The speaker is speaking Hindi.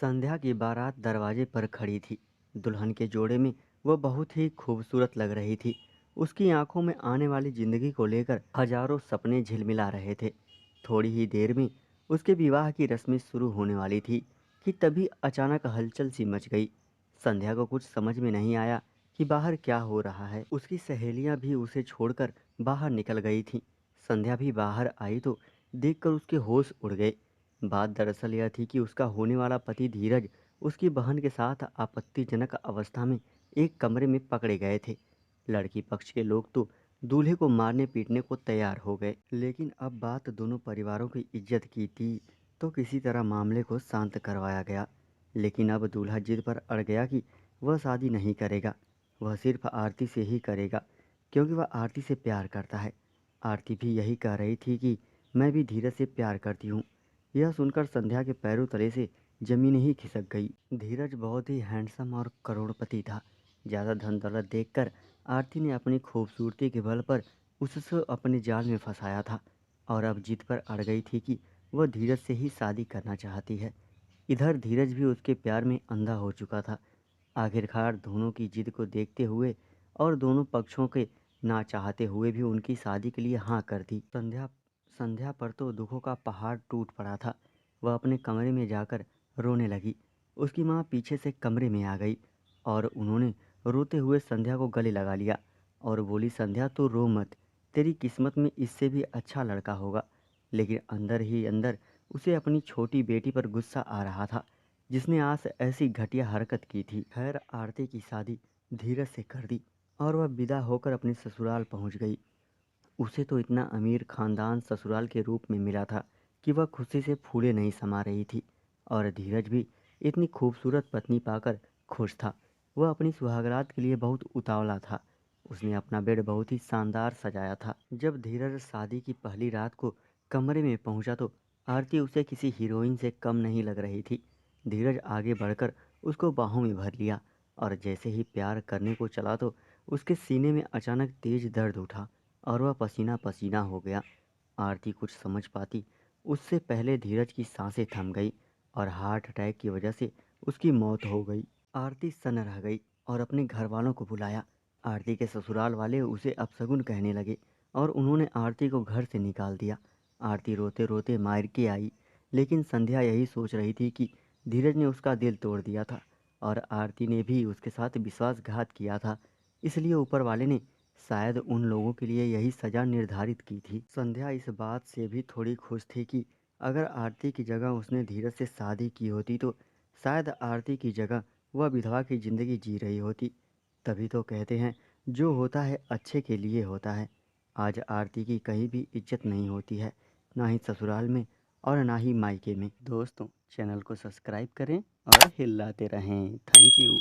संध्या की बारात दरवाजे पर खड़ी थी। दुल्हन के जोड़े में वह बहुत ही खूबसूरत लग रही थी। उसकी आंखों में आने वाली जिंदगी को लेकर हजारों सपने झिलमिला रहे थे। थोड़ी ही देर में उसके विवाह की रस्में शुरू होने वाली थी कि तभी अचानक हलचल सी मच गई। संध्या को कुछ समझ में नहीं आया कि बाहर क्या हो रहा है। उसकी सहेलियां भी उसे छोड़कर बाहर निकल गई थीं। संध्या भी बाहर आई तो देखकर उसके होश उड़ गए। बात दरअसल यह थी कि उसका होने वाला पति धीरज उसकी बहन के साथ आपत्तिजनक अवस्था में एक कमरे में पकड़े गए थे। लड़की पक्ष के लोग तो दूल्हे को मारने पीटने को तैयार हो गए, लेकिन अब बात दोनों परिवारों की इज्जत की थी तो किसी तरह मामले को शांत करवाया गया। लेकिन अब दूल्हा जिद पर अड़ गया कि वह शादी नहीं करेगा, वह सिर्फ आरती से ही करेगा, क्योंकि वह आरती से प्यार करता है। आरती भी यही कह रही थी कि मैं भी धीरज से प्यार करती हूँ। यह सुनकर संध्या के पैरों तले से जमीन ही खिसक गई। धीरज बहुत ही हैंडसम और करोड़पति था। ज़्यादा धन दौलत देखकर आरती ने अपनी खूबसूरती के बल पर उससे अपने जाल में फंसाया था और अब जिद पर अड़ गई थी कि वह धीरज से ही शादी करना चाहती है। इधर धीरज भी उसके प्यार में अंधा हो चुका था। आखिरकार दोनों की जिद को देखते हुए और दोनों पक्षों के ना चाहते हुए भी उनकी शादी के लिए हाँ कर दी। संध्या संध्या पर तो दुखों का पहाड़ टूट पड़ा था। वह अपने कमरे में जाकर रोने लगी। उसकी माँ पीछे से कमरे में आ गई और उन्होंने रोते हुए संध्या को गले लगा लिया और बोली, संध्या तू रो मत, तेरी किस्मत में इससे भी अच्छा लड़का होगा। लेकिन अंदर ही अंदर उसे अपनी छोटी बेटी पर गुस्सा आ रहा था जिसने आज ऐसी घटिया हरकत की थी। खैर, आरती की शादी धीरज से कर दी और वह विदा होकर अपने ससुराल पहुंच गई। उसे तो इतना अमीर खानदान ससुराल के रूप में मिला था कि वह खुशी से फूले नहीं समा रही थी और धीरज भी इतनी खूबसूरत पत्नी पाकर खुश था। वह अपनी सुहागरात के लिए बहुत उतावला था। उसने अपना बेड बहुत ही शानदार सजाया था। जब धीरज शादी की पहली रात को कमरे में पहुंचा तो आरती उसे किसी हीरोइन से कम नहीं लग रही थी। धीरज आगे बढ़कर उसको बाहों में भर लिया और जैसे ही प्यार करने को चला तो उसके सीने में अचानक तेज दर्द उठा और वह पसीना पसीना हो गया। आरती कुछ समझ पाती उससे पहले धीरज की सांसें थम गई और हार्ट अटैक की वजह से उसकी मौत हो गई। आरती सन्न रह गई और अपने घर वालों को बुलाया। आरती के ससुराल वाले उसे अपशगुन कहने लगे और उन्होंने आरती को घर से निकाल दिया। आरती रोते रोते मायके आई, लेकिन संध्या यही सोच रही थी कि धीरज ने उसका दिल तोड़ दिया था और आरती ने भी उसके साथ विश्वासघात किया था, इसलिए ऊपर वाले ने शायद उन लोगों के लिए यही सज़ा निर्धारित की थी। संध्या इस बात से भी थोड़ी खुश थी कि अगर आरती की जगह उसने धीरज से शादी की होती तो शायद आरती की जगह वह विधवा की ज़िंदगी जी रही होती। तभी तो कहते हैं, जो होता है अच्छे के लिए होता है। आज आरती की कहीं भी इज्जत नहीं होती है, ना ही ससुराल में और ना ही मायके में। दोस्तों, चैनल को सब्सक्राइब करें और हिलाते रहें। Thank you.